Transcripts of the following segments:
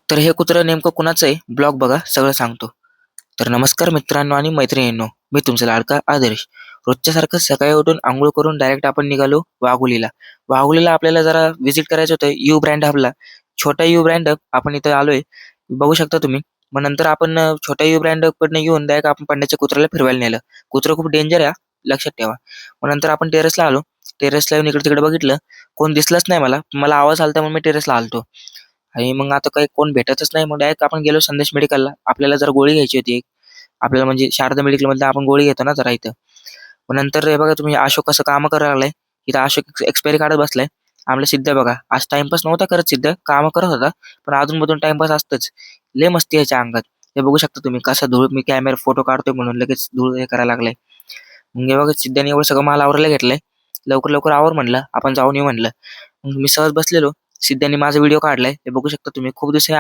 तर हे कुत्रं नेमकं कुणाचं आहे ब्लॉग बघा सगळं सांगतो. तर नमस्कार मित्रांनो आणि मैत्रिणींनो, मी तुमचा लाडका आदर्श. रोजच्या सारखं सकाळी उठून अंघोळ करून डायरेक्ट आपण निघालो वाघोलीला. वाघोलीला आपल्याला जरा व्हिजिट करायचं होतं यू ब्रँड हबला. छोटा यू ब्रँड हब आपण इथं आलोय. बघू शकता तुम्ही. मग नंतर आपण छोट्या यू ब्रँड हबकडनं येऊन डायरेक्ट आपण पांड्याच्या कुत्र्याला फिरवायला नेलं. कुत्रं खूप डेंजर आहे लक्षात ठेवा. मग नंतर आपण टेरेसला आलो. टेरेसला येऊन इकडे-तिकडे बघितलं. कोण दिसलंच नाही मला. मला आवाज आला म्हणून मी टेरेसला आलतो. आणि मग आता काही कोण भेटतच नाही. मग डायरेक्ट आपण गेलो संदेश मेडिकलला. आपल्याला जरा गोळी घ्यायची होती एक. आपल्याला म्हणजे शारदा मेडिकलमधलं आपण गोळी घेतो ना जरा इथं. मग नंतर हे बघा तुम्ही अशोक कसं कामं करायला लागलाय. इथं अशोक एक्सपायरी काढत बसलाय. आपला सिद्ध बघा. आज टाईमपास नव्हता करत सिद्ध. कामं करत होता. पण अधून-मधून टाईमपास असतंच. लय मस्ती ह्याच्या अंगात. हे बघू शकता तुम्ही कसा धूळ मी कॅमेरा फोटो काढतोय म्हणून लगेच धूळ हे करायला लागलाय. मग हे बघा सिद्धाने एवढं सगळं माल आवरायला घेतलंय. लवकर-लवकर आवर म्हणलं. आपण जाऊन येऊ म्हणलं. मग मी सहज बसलेलो. सिद्धांनी माझा व्हिडिओ काढलाय. हे बघू शकता तुम्ही. खूप दिवसांनी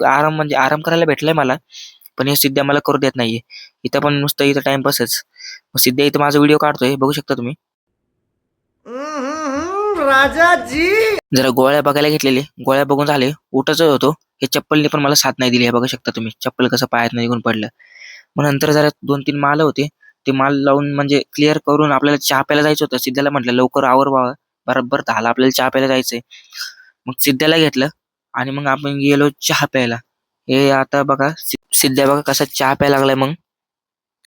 आराम म्हणजे आराम करायला भेटलाय मला. पण हे सिद्ध्या मला करू देत नाहीये. इथं पण नुसतं इथं टाईमपासच. मग सिद्ध्या इथं माझा व्हिडिओ काढतोय. बघू शकता तुम्ही. राजा जी जरा गोळ्या बघायला घेतलेले. गोळ्या बघून झाले. उठायच होतो. हे चप्पलने पण मला साथ नाही दिली. हे बघू शकता तुम्ही. चप्पल कसं पायात निघून पडलं. मग नंतर जरा 2-3 माल होते. ते माल लावून म्हणजे क्लिअर करून आपल्याला चहा प्यायला जायचं होतं. सिद्ध्याला म्हटलं लवकर आवर बाबा. बरोबर 10ला आपल्याला चहा प्यायला जायचंय. मग सिद्ध्याला घेतलं आणि मग आपण गेलो चहा प्यायला. हे आता बघा सिद्ध्या बघा कसा चहा प्यायला लागलाय मग.